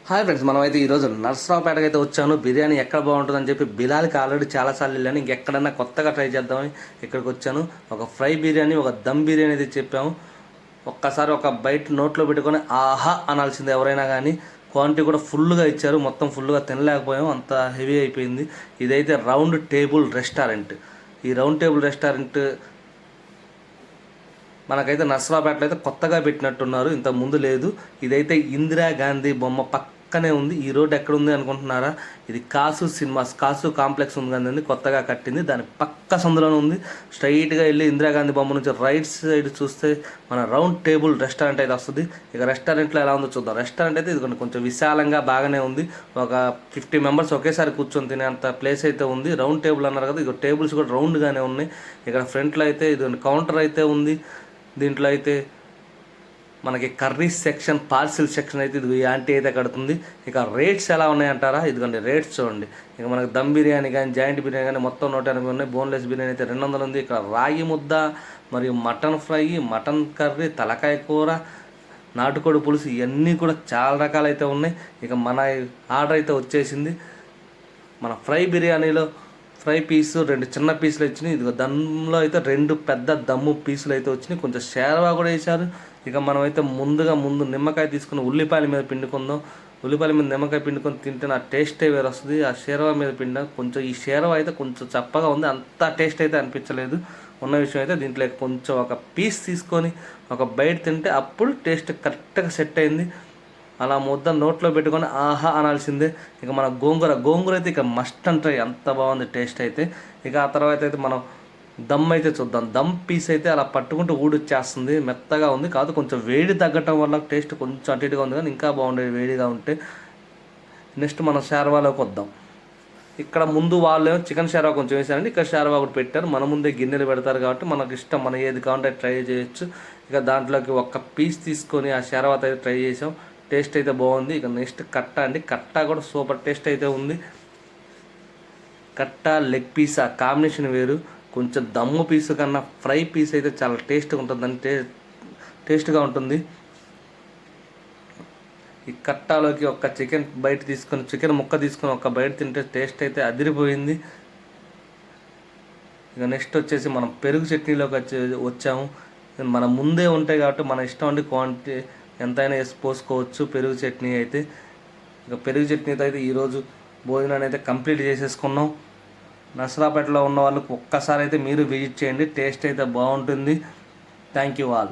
Hi friends, మనమైతే ఈరోజు నర్సరావుపేటకి అయితే వచ్చాను. బిర్యానీ ఎక్కడ బాగుంటుందని చెప్పి బిలాల్కి ఆల్రెడీ చాలాసార్లు వెళ్ళాను. ఇంకెక్కడన్నా కొత్తగా ట్రై చేద్దామని ఇక్కడికి వచ్చాను. ఒక ఫ్రై బిర్యానీ, ఒక దమ్ బిర్యానీ అయితే చెప్పాము. ఒక్కసారి ఒక బైట్ నోట్లో పెట్టుకొని ఆహా అనాల్సింది ఎవరైనా కానీ. క్వాంటిటీ కూడా ఫుల్గా ఇచ్చారు. మొత్తం ఫుల్గా తినలేకపోయాము, అంత హెవీ అయిపోయింది. ఇదైతే రౌండ్ టేబుల్ రెస్టారెంట్. ఈ రౌండ్ టేబుల్ రెస్టారెంట్ మనకైతే నర్సరావుపేటలో అయితే కొత్తగా పెట్టినట్టున్నారు, ఇంత ముందు లేదు. ఇదైతే ఇందిరాగాంధీ బొమ్మ పక్కనే ఉంది. ఈ రోడ్ ఎక్కడ ఉంది అనుకుంటున్నారా? ఇది కాసు సినిమాస్, కాసు కాంప్లెక్స్ ఉంది కదండి, కొత్తగా కట్టింది. దాని పక్క సందులోనే ఉంది. స్ట్రైట్గా వెళ్ళి ఇందిరాగాంధీ బొమ్మ నుంచి రైట్ సైడ్ చూస్తే మన రౌండ్ టేబుల్ రెస్టారెంట్ అయితే వస్తుంది. ఇక రెస్టారెంట్లో ఎలా ఉందో చూద్దాం. రెస్టారెంట్ అయితే ఇది కొంచెం విశాలంగా బాగానే ఉంది. ఒక 50 మెంబర్స్ ఒకేసారి కూర్చొని తినేంత ప్లేస్ అయితే ఉంది. రౌండ్ టేబుల్ అన్నారు కదా, ఇక టేబుల్స్ కూడా రౌండ్గానే ఉన్నాయి. ఇక్కడ ఫ్రంట్లో అయితే ఇది కౌంటర్ అయితే ఉంది. దీంట్లో అయితే మనకి కర్రీస్ సెక్షన్, పార్సిల్ సెక్షన్ అయితే ఇది యాంటీ అయితే కడుతుంది. ఇక రేట్స్ ఎలా ఉన్నాయంటారా? ఇదిగోండి రేట్స్ చూడండి. ఇక మనకి దమ్ బిర్యానీ కానీ, జాయింట్ బిర్యానీ కానీ మొత్తం 180 ఉన్నాయి. బోన్లెస్ బిర్యానీ అయితే 200 ఉంది. ఇక్కడ రాగి ముద్ద మరియు మటన్ ఫ్రై, మటన్ కర్రీ, తలకాయ కూర, నాటుకోడి పులుసు, ఇవన్నీ కూడా చాలా రకాలు అయితే ఉన్నాయి. ఇక మన ఆర్డర్ అయితే వచ్చేసింది. మన ఫ్రై బిర్యానీలో ఫ్రై పీసు 2 చిన్న పీసులు వచ్చినాయి. ఇదిగో దమ్లో అయితే 2 పెద్ద దమ్ము పీసులు అయితే వచ్చినాయి. కొంచెం షేర్వా కూడా వేశారు. ఇక మనమైతే ముందు నిమ్మకాయ తీసుకుని ఉల్లిపాయల మీద పిండుకుందాం. ఉల్లిపాయల మీద నిమ్మకాయ పిండుకొని తింటే నా టేస్టే వేరు వస్తుంది. ఆ షేర్వా మీద కొంచెం ఈ షేర్వా అయితే కొంచెం చప్పగా ఉంది, అంత టేస్ట్ అయితే అనిపించలేదు. ఉన్న విషయం అయితే దీంట్లో కొంచెం ఒక పీస్ తీసుకొని ఒక బైట్ తింటే అప్పుడు టేస్ట్ కరెక్ట్గా సెట్ అయింది. అలా ముద్ద నోట్లో పెట్టుకొని ఆహా అనాల్సిందే. ఇక మన గోంగూర అయితే ఇక మస్ట్ అంటే అంత బాగుంది టేస్ట్ అయితే. ఇక ఆ తర్వాత అయితే మనం దమ్ అయితే చూద్దాం. దమ్ పీస్ అయితే అలా పట్టుకుంటూ ఊడొచ్చేస్తుంది, మెత్తగా ఉంది. కాదు కొంచెం వేడి తగ్గటం వల్ల టేస్ట్ కొంచెం అటు ఇటుగా ఉంది, కానీ ఇంకా బాగుండేది వేడిగా ఉంటే. నెక్స్ట్ మనం షార్వాలోకి వద్దాం. ఇక్కడ ముందు వాళ్ళు చికెన్ షార్వా కొంచెం వేసారండి, ఇక్కడ షార్వా ఒకటి పెట్టారు. మన ముందే గిన్నెలు పెడతారు కాబట్టి మనకు ఇష్టం, మనం ఏది కావాలంటే ట్రై చేయొచ్చు. ఇక దాంట్లోకి ఒక్క పీస్ తీసుకొని ఆ షార్వాతో అయితే ట్రై చేసాం. టేస్ట్ అయితే బాగుంది. ఇక నెక్స్ట్ కట్టా అండి. కట్టా కూడా సూపర్ టేస్ట్ అయితే ఉంది. కట్టా లెగ్ పీస్ ఆ కాంబినేషన్ వేరు. కొంచెం దమ్ము పీసు కన్నా ఫ్రై పీస్ అయితే చాలా టేస్ట్గా ఉంటుందని టేస్ట్గా ఉంటుంది. ఈ కట్టాలోకి ఒక చికెన్ ముక్క తీసుకొని ఒక బయట తింటే టేస్ట్ అయితే అదిరిపోయింది. ఇక నెక్స్ట్ వచ్చేసి మనం పెరుగు చట్నీలోకి వచ్చాము. మన ముందే ఉంటాయి కాబట్టి మన ఇష్టం అండి, క్వాంటిటీ ఎంతైనా వేసి పోసుకోవచ్చు పెరుగు చట్నీ అయితే. ఇక పెరుగు చట్నీతో అయితే ఈరోజు భోజనాన్ని అయితే కంప్లీట్ చేసేసుకున్నాం. నర్సరావుపేటలో ఉన్న వాళ్ళకు ఒక్కసారి అయితే మీరు విజిట్ చేయండి, టేస్ట్ అయితే బాగుంటుంది. Thank you all.